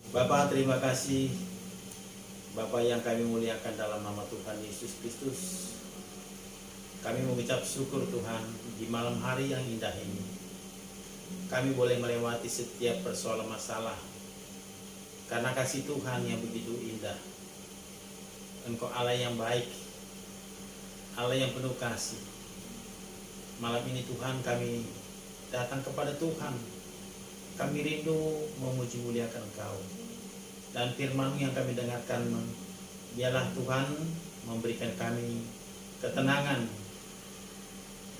Bapa, terima kasih Bapa yang kami muliakan dalam nama Tuhan Yesus Kristus. Kami mengucap syukur Tuhan di malam hari yang indah ini. Kami boleh melewati setiap persoalan masalah karena kasih Tuhan yang begitu indah. Engkau Allah yang baik, Allah yang penuh kasih. Malam ini Tuhan kami datang kepada Tuhan. Kami rindu memuji muliakan Engkau. Dan firman yang kami dengarkan, biarlah Tuhan memberikan kami ketenangan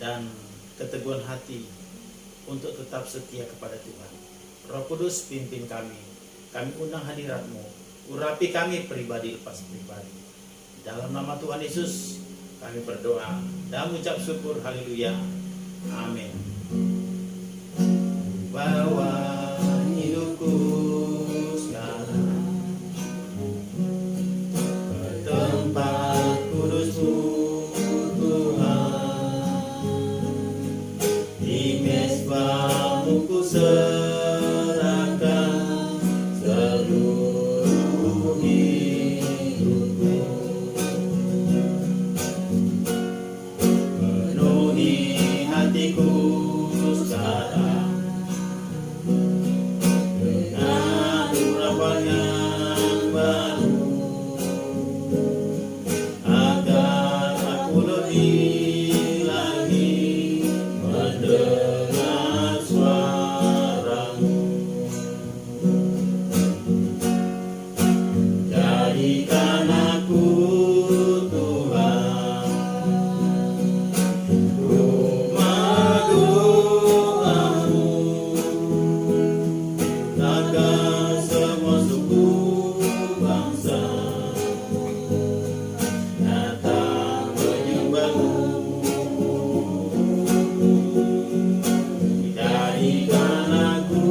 dan keteguhan hati untuk tetap setia kepada Tuhan. Roh Kudus pimpin kami. Kami undang hadirat-Mu. Urapi kami pribadi lepas pribadi. Dalam nama Tuhan Yesus kami berdoa dan mengucap syukur. Haleluya. Amin. Bawa hidupku sekarang ke tempat kudus-Mu Tuhan. Di mezbah-Mu ku serahkan seluruh hidupku. Penuhi hatiku sekarang dengan urapan yang baru, agar aku lebih lagi mendengar suara-Mu. Jadikan aku Tuhan rumah doa-Mu, agar semua suku bangsa datang menyembah-Mu. Jadikan aku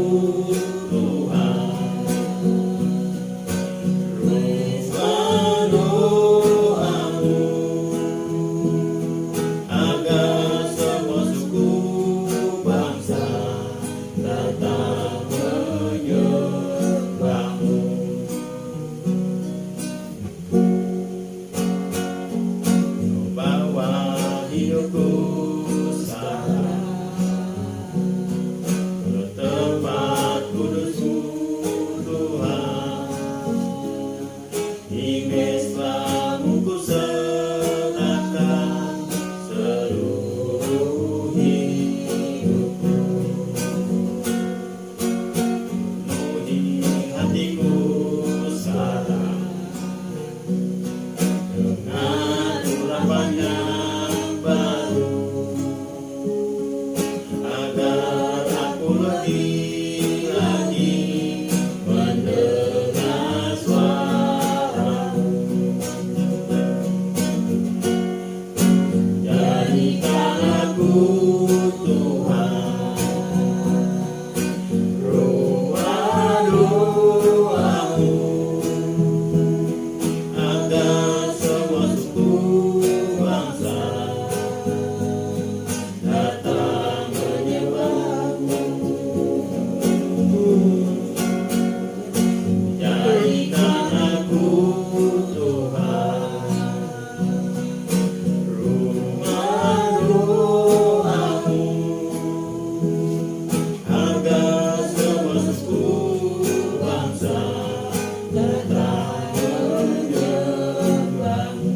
Tuhan rumah doa-Mu, agar semua suku bangsa datang menyembah-Mu. Bawa hidupku sekarang ke tempat kudus-Mu Tuhan. Di mezbah-Mu ku serahkan seluruh hidupku. Penuhi hatiku sekarang dengan urapan yang baru, agar aku lebih lagi mendengar suara-Mu. Jadikan aku Tuhan rumah doa-Mu, agar semua suku bangsa datang menyembah-Mu. Jadikan aku Tuhan rumah doa-Mu, agar semua suku bangsa datang menyembah-Mu.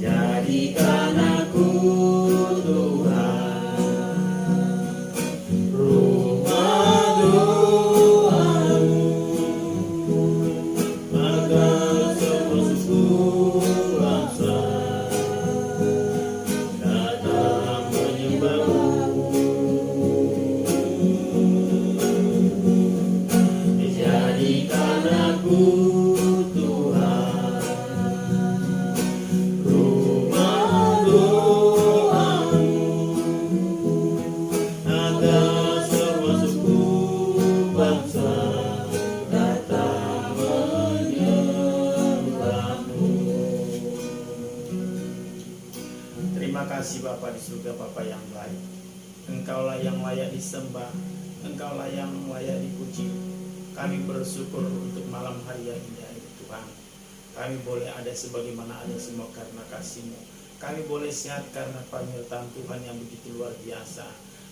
Jadikan aku Tuhan rumah doa-Mu, agar semua suku bangsa datang menyembah-Mu. Jadikan aku Tuhan rumah doa-Mu, agar semua suku bangsa datang menyembah-Mu. Terima kasih Bapa di surga, Bapa yang baik. Engkaulah yang layak disembah, Engkaulah yang layak dipuji. Kami bersyukur untuk malam hari yang indah ini Tuhan. Kami boleh ada sebagaimana ada semua karena kasih-Mu. Kami boleh sehat karena penyertaan Tuhan yang begitu luar biasa.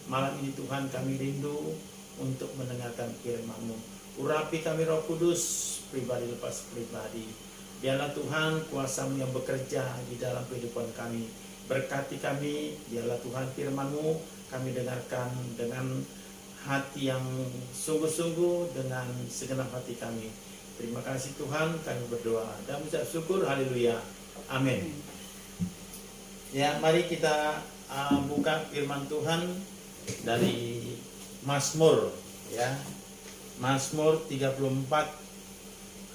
Malam ini Tuhan kami rindu untuk mendengarkan firman-Mu. Urapi kami Roh Kudus, pribadi lepas pribadi. Biarlah Tuhan kuasa-Mu yang bekerja di dalam kehidupan kami. Berkati kami, biarlah Tuhan firman-Mu kami dengarkan dengan hati yang sungguh-sungguh, dengan segenap hati kami. Terima kasih Tuhan, kami berdoa dan mengucap syukur, haleluya, amin. Ya, mari kita buka firman Tuhan dari Mazmur, ya. Mazmur 34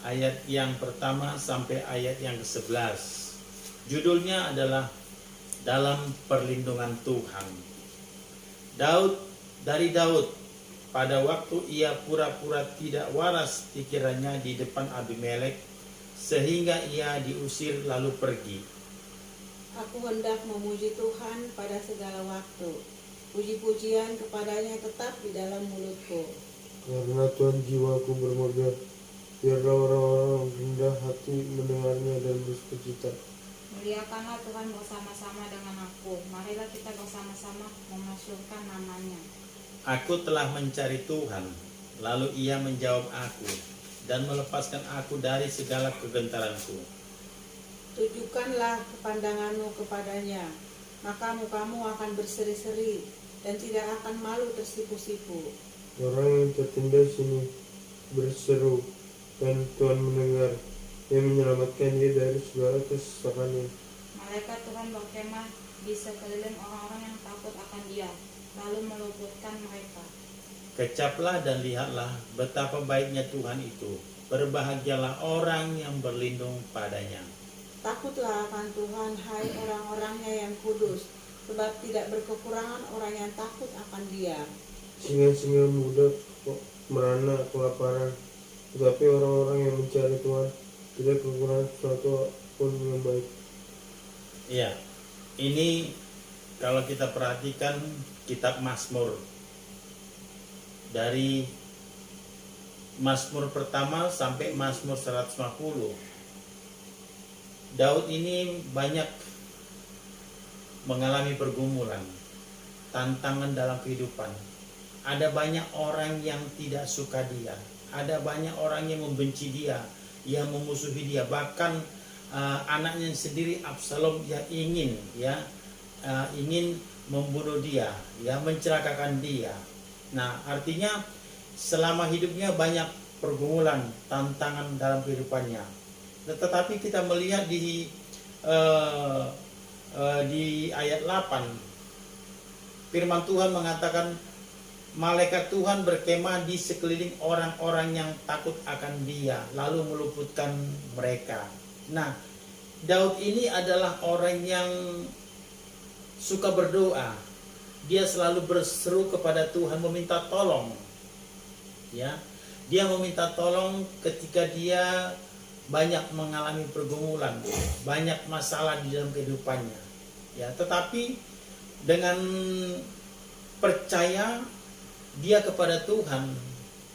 ayat yang pertama sampai ayat yang ke-11. Judulnya adalah Dalam Perlindungan Tuhan. Dari Daud, pada waktu ia pura-pura tidak waras pikirannya di depan Abimelek, sehingga ia diusir lalu pergi. Aku hendak memuji Tuhan pada segala waktu. Puji-pujian kepadanya tetap di dalam mulutku. Karena Tuhan jiwaku bermegah, biarlah orang-orang rendah hati mendengarnya dan bersukacita. Muliakanlah Tuhan bersama-sama dengan aku. Marilah kita bersama-sama memasyurkan namanya. Aku telah mencari Tuhan, lalu ia menjawab aku dan melepaskan aku dari segala kegentaranku. Tujukanlah pandanganmu kepadanya, maka mukamu akan berseri-seri dan tidak akan malu tersipu-sipu. Orang yang tertindas ini berseru, dan Tuhan mendengar. Dia menyelamatkan dia dari segala kesesakannya. Malaikat Tuhan berkemah di sekeliling orang-orang yang takut akan Dia, lalu meluputkan mereka. Kecaplah dan lihatlah betapa baiknya Tuhan itu. Berbahagialah orang yang berlindung padanya. Takutlah akan Tuhan, hai orang-orangnya yang kudus, sebab tidak berkekurangan orang yang takut akan Dia. Singa-singa muda merana kelaparan, tetapi orang-orang yang mencari Tuhan tidak kekurangan sesuatu pun yang baik. Ya, ini kalau kita perhatikan kitab Mazmur, dari Mazmur pertama sampai Mazmur 150, Daud ini banyak mengalami pergumulan, tantangan dalam kehidupan. Ada banyak orang yang tidak suka dia, ada banyak orang yang membenci dia, yang memusuhi dia, bahkan anaknya sendiri Absalom yang ingin membunuh dia, mencelakakan dia. Nah, artinya selama hidupnya banyak pergumulan, tantangan dalam kehidupannya. Tetapi kita melihat di ayat 8, firman Tuhan mengatakan, malaikat Tuhan berkemah di sekeliling orang-orang yang takut akan Dia, lalu meluputkan mereka. Nah, Daud ini adalah orang yang suka berdoa. Dia selalu berseru kepada Tuhan, meminta tolong. Ya, dia meminta tolong ketika dia banyak mengalami pergumulan, banyak masalah di dalam kehidupannya. Ya, tetapi dengan percaya dia kepada Tuhan,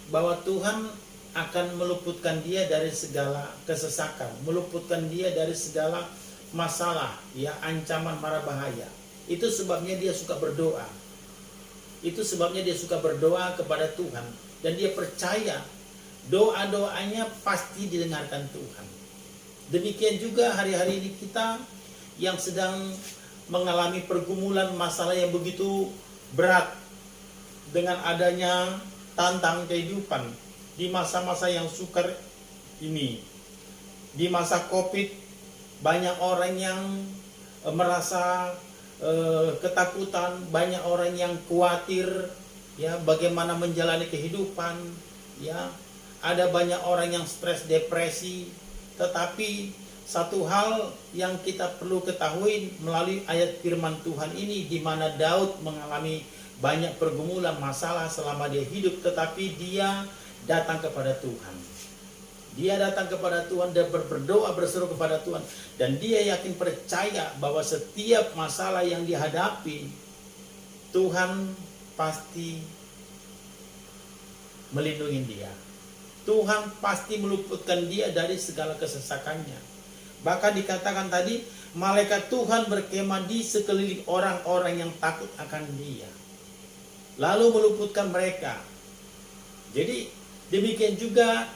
bahwa Tuhan akan meluputkan dia dari segala kesesakan, meluputkan dia dari segala masalah, ancaman mara bahaya. Itu sebabnya dia suka berdoa. Itu sebabnya dia suka berdoa kepada Tuhan, dan dia percaya doa-doanya pasti didengarkan Tuhan. Demikian juga hari-hari ini kita yang sedang mengalami pergumulan masalah yang begitu berat, dengan adanya tantangan kehidupan di masa-masa yang sukar ini, di masa Covid, banyak orang yang merasa ketakutan, banyak orang yang khawatir, bagaimana menjalani kehidupan, ada banyak orang yang stres, depresi. Tetapi satu hal yang kita perlu ketahui melalui ayat firman Tuhan ini, di mana Daud mengalami banyak pergumulan, masalah selama dia hidup, tetapi dia datang kepada Tuhan. Dia datang kepada Tuhan dan berdoa, berseru kepada Tuhan, dan dia yakin percaya bahwa setiap masalah yang dihadapi, Tuhan pasti melindungi dia. Tuhan pasti meluputkan dia dari segala kesesakannya. Bahkan dikatakan tadi, malaikat Tuhan berkemah di sekeliling orang-orang yang takut akan dia, lalu meluputkan mereka. Jadi demikian juga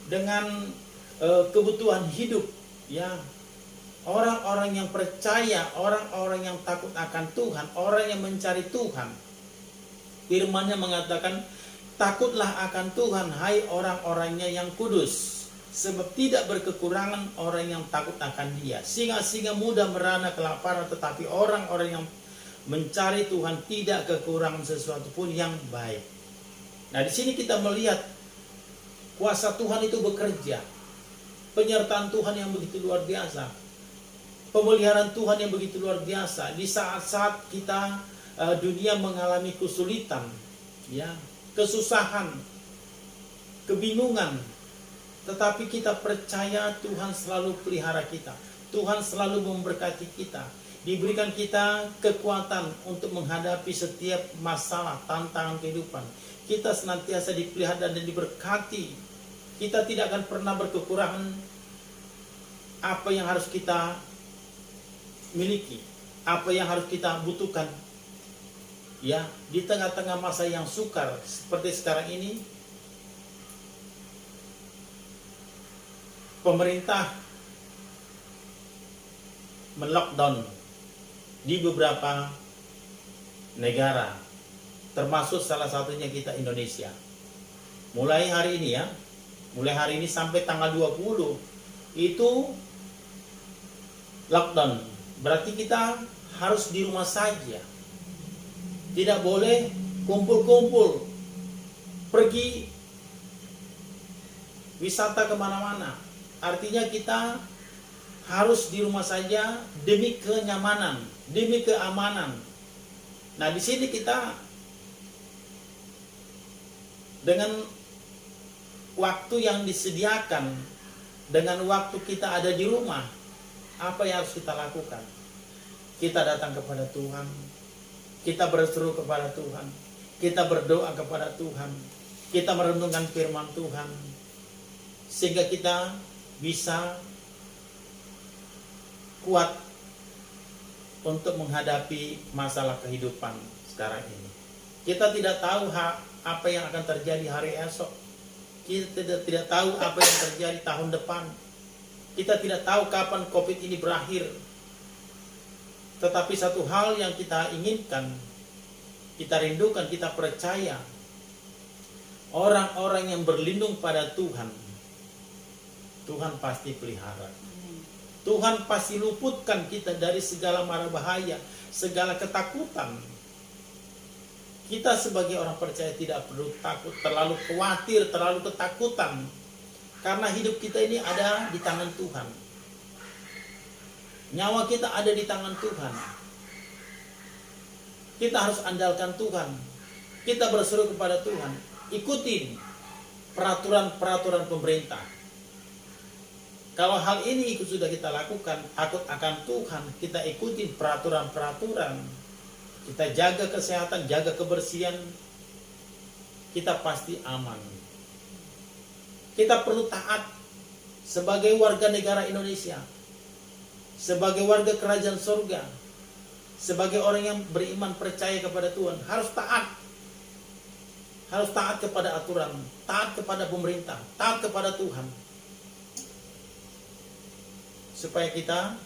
dengan kebutuhan hidup, ya. Orang-orang yang percaya, orang-orang yang takut akan Tuhan, orang yang mencari Tuhan. Firman-Nya mengatakan, takutlah akan Tuhan, hai orang-orangnya yang kudus, sebab tidak berkekurangan orang yang takut akan Dia. Singa-singa muda merana kelaparan, tetapi orang-orang yang mencari Tuhan tidak kekurangan sesuatu pun yang baik. Nah, di sini kita melihat kuasa Tuhan itu bekerja, penyertaan Tuhan yang begitu luar biasa. Pemeliharaan Tuhan yang begitu luar biasa di saat-saat kita dunia mengalami kesulitan, ya, kesusahan, kebingungan, tetapi kita percaya Tuhan selalu pelihara kita. Tuhan selalu memberkati kita, diberikan kita kekuatan untuk menghadapi setiap masalah, tantangan kehidupan. Kita senantiasa dipelihara dan diberkati. Kita tidak akan pernah berkekurangan apa yang harus kita miliki, apa yang harus kita butuhkan, ya, di tengah-tengah masa yang sukar seperti sekarang ini. Pemerintah melockdown di beberapa negara, termasuk salah satunya kita Indonesia. Mulai hari ini, ya, mulai hari ini sampai tanggal 20 itu lockdown. Berarti kita harus di rumah saja. Tidak boleh kumpul-kumpul, pergi wisata kemana-mana. Artinya kita harus di rumah saja demi kenyamanan, demi keamanan. Nah, di sini kita dengan waktu yang disediakan, dengan waktu kita ada di rumah, apa yang harus kita lakukan? Kita datang kepada Tuhan, kita berseru kepada Tuhan, kita berdoa kepada Tuhan, kita merenungkan firman Tuhan, sehingga kita bisa kuat untuk menghadapi masalah kehidupan sekarang ini. Kita tidak tahu apa yang akan terjadi hari esok. Kita tidak tahu apa yang terjadi tahun depan. Kita tidak tahu kapan COVID ini berakhir. Tetapi satu hal yang kita inginkan, kita rindukan, kita percaya, orang-orang yang berlindung pada Tuhan, Tuhan pasti pelihara. Tuhan pasti luputkan kita dari segala mara bahaya, segala ketakutan. Kita sebagai orang percaya tidak perlu takut, terlalu khawatir, terlalu ketakutan. Karena hidup kita ini ada di tangan Tuhan. Nyawa kita ada di tangan Tuhan. Kita harus andalkan Tuhan. Kita berseru kepada Tuhan. Ikutin peraturan-peraturan pemerintah. Kalau hal ini sudah kita lakukan, takut akan Tuhan, kita ikutin peraturan-peraturan, kita jaga kesehatan, jaga kebersihan, kita pasti aman. Kita perlu taat sebagai warga negara Indonesia, sebagai warga kerajaan surga, sebagai orang yang beriman percaya kepada Tuhan, harus taat. Harus taat kepada aturan, taat kepada pemerintah, taat kepada Tuhan. Supaya kita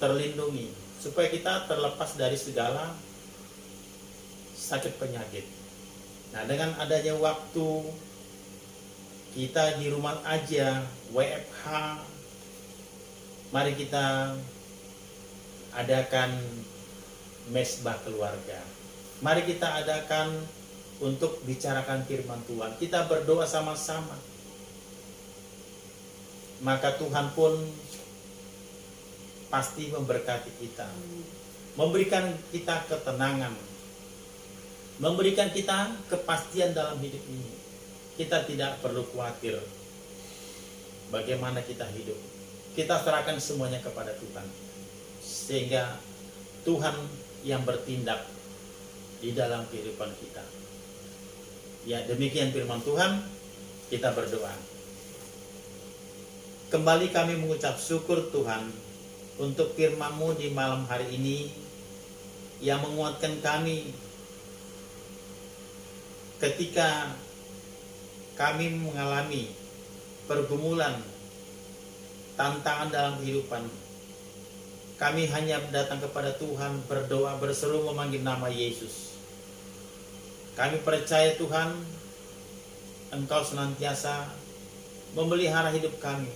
terlindungi, supaya kita terlepas dari segala sakit penyakit. Nah, dengan adanya waktu kita di rumah aja, WFH, mari kita adakan mesbah keluarga. Mari kita adakan untuk bicarakan firman Tuhan. Kita berdoa sama-sama. Maka Tuhan pun pasti memberkati kita, memberikan kita ketenangan, memberikan kita kepastian dalam hidup ini. Kita tidak perlu khawatir bagaimana kita hidup. Kita serahkan semuanya kepada Tuhan, sehingga Tuhan yang bertindak di dalam kehidupan kita. Ya, demikian firman Tuhan. Kita berdoa. Kembali kami mengucap syukur Tuhan untuk firman-Mu di malam hari ini yang menguatkan kami ketika kami mengalami pergumulan, tantangan dalam kehidupan. Kami hanya datang kepada Tuhan, berdoa, berseru memanggil nama Yesus. Kami percaya Tuhan, Engkau senantiasa memelihara hidup kami,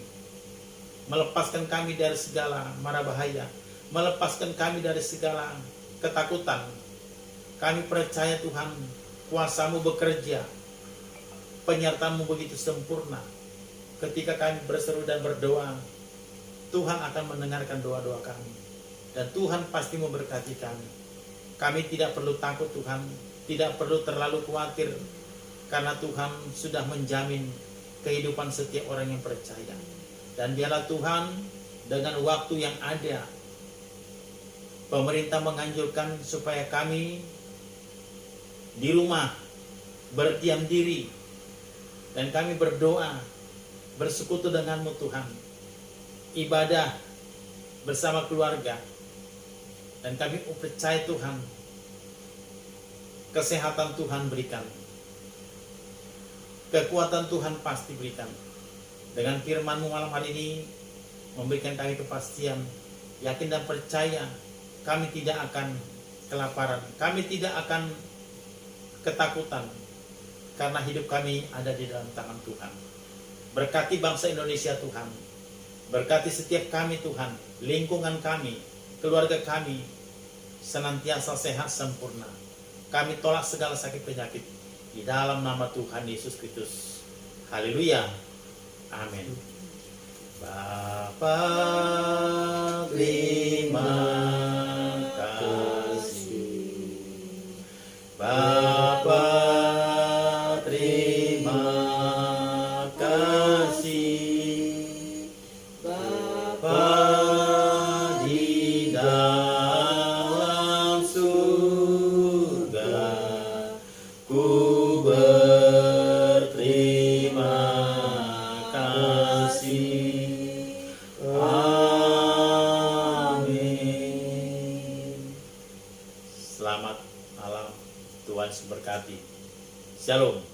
melepaskan kami dari segala mara bahaya, melepaskan kami dari segala ketakutan. Kami percaya Tuhan, kuasa-Mu bekerja, penyertaan-Mu begitu sempurna. Ketika kami berseru dan berdoa, Tuhan akan mendengarkan doa-doa kami, dan Tuhan pasti memberkati kami. Kami tidak perlu takut Tuhan, tidak perlu terlalu khawatir, karena Tuhan sudah menjamin kehidupan setiap orang yang percaya. Dan biarlah Tuhan, dengan waktu yang ada, pemerintah menganjurkan supaya kami di rumah berdiam diri, dan kami berdoa, bersekutu dengan-Mu Tuhan, ibadah bersama keluarga. Dan kami percaya Tuhan, kesehatan Tuhan berikan, kekuatan Tuhan pasti berikan. Dengan firman-Mu malam hari ini memberikan kami kepastian, yakin dan percaya kami tidak akan kelaparan, kami tidak akan ketakutan, karena hidup kami ada di dalam tangan Tuhan. Berkati bangsa Indonesia Tuhan, berkati setiap kami Tuhan, lingkungan kami, keluarga kami senantiasa sehat sempurna. Kami tolak segala sakit penyakit di dalam nama Tuhan Yesus Kristus. Haleluya. Amin. Bapa, terima kasih. Bapa, terima kasih. Bapa di dalam surga, ku berterima kasih. Amin. Selamat malam, Tuhan memberkati. Shalom.